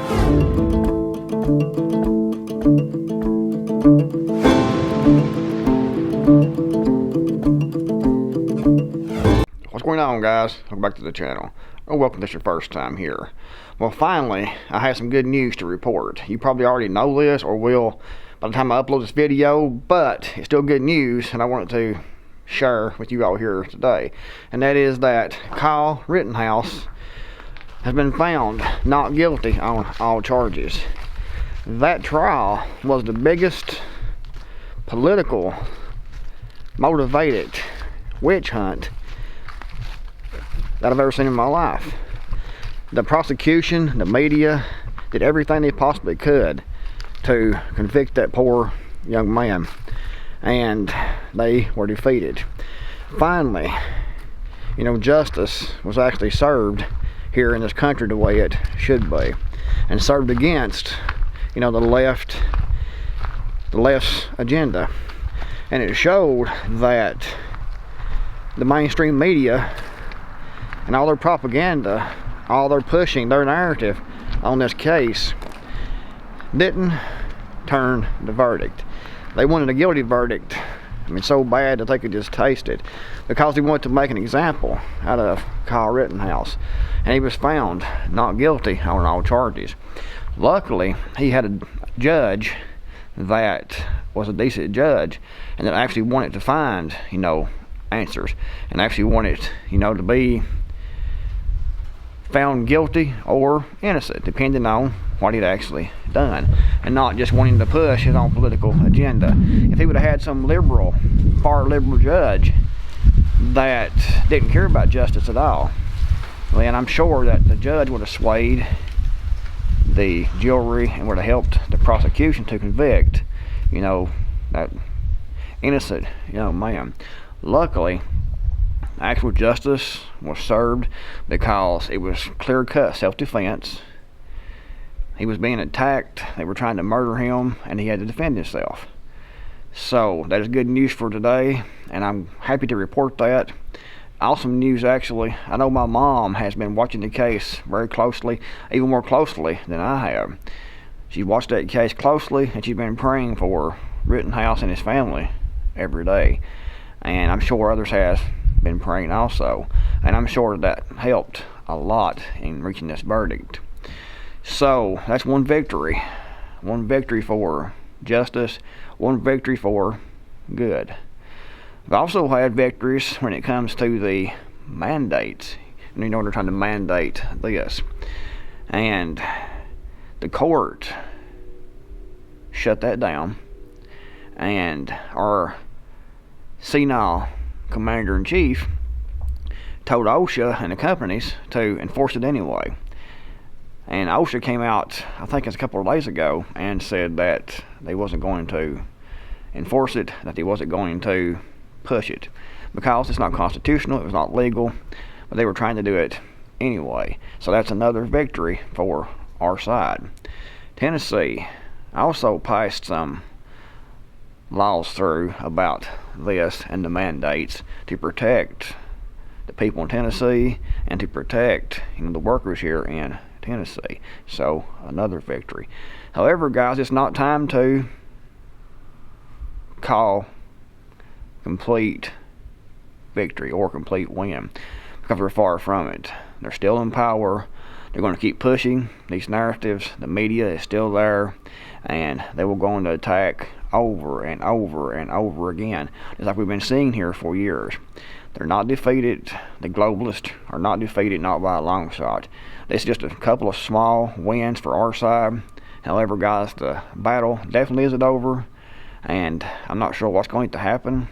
What's going on, guys? Welcome back to the channel. Or welcome if it's your first time here. Well, finally, I have some good news to report. You probably already know this or will by the time I upload this video, but it's still good news and I wanted to share with you all here today. And that is that Kyle Rittenhouse has been found not guilty on all charges. That trial was the biggest political motivated witch hunt that I've ever seen in my life. The prosecution, the media, did everything they possibly could to convict that poor young man, and they were defeated. Finally, you know, justice was actually served here in this country the way it should be, and served against, you know, the left's agenda. And it showed that the mainstream media and all their propaganda, all their pushing their narrative on this case didn't turn the verdict. They wanted a guilty verdict, I mean, so bad that they could just taste it, because they wanted to make an example out of Kyle Rittenhouse, and he was found not guilty on all charges. Luckily, he had a judge that was a decent judge and that actually wanted to find, you know, answers, and actually wanted, you know, to be found guilty or innocent, depending on what he'd actually done, and not just wanting to push his own political agenda. If he would have had some liberal, far liberal judge that didn't care about justice at all, then I'm sure that the judge would have swayed the jury and would have helped the prosecution to convict, you know, that innocent young man. Luckily, actual justice was served because it was clear-cut self-defense. He was being attacked, they were trying to murder him, and he had to defend himself. So that is good news for today, and I'm happy to report that. Awesome news, actually. I know my mom has been watching the case very closely, even more closely than I have. She's watched that case closely, and she's been praying for Rittenhouse and his family every day. And I'm sure others have been praying also, and I'm sure that helped a lot in reaching this verdict. So that's one victory for justice, one victory for good. I've also had victories when it comes to the mandates. You know, they're trying to mandate this, and the court shut that down, and our senile commander-in-chief told OSHA and the companies to enforce it anyway. And OSHA came out, I think it's a couple of days ago, and said that they wasn't going to enforce it, that they wasn't going to push it, because it's not constitutional, it was not legal, but they were trying to do it anyway. So that's another victory for our side. Tennessee also passed some laws through about this and the mandates to protect the people in Tennessee and to protect, you know, the workers here in Tennessee. So another victory. However, guys, it's not time to call complete victory or complete win, because we're far from it. They're still in power. They're going to keep pushing these narratives. The media is still there, and they will go on to attack over and over and over again, just like we've been seeing here for years. They're not defeated. The globalists are not defeated, not by a long shot. It's just a couple of small wins for our side. However, guys, the battle definitely isn't over, and I'm not sure what's going to happen.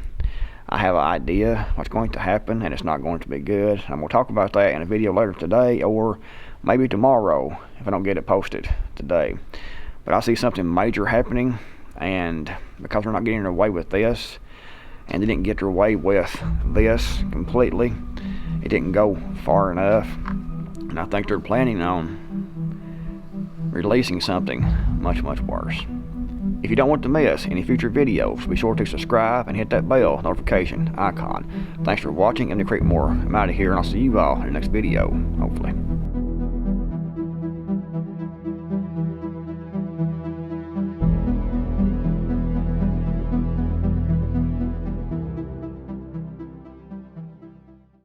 I have an idea what's going to happen, and it's not going to be good. I'm going to talk about that in a video later today, or maybe tomorrow if I don't get it posted today. But I see something major happening, and because we're not getting away with this, and they didn't get their way with this completely, it didn't go far enough, and I think they're planning on releasing something much, much worse. If you don't want to miss any future videos, be sure to subscribe and hit that bell notification icon. Thanks for watching. I'm the Creekmore. I'm out of here, and I'll see you all in the next video, hopefully.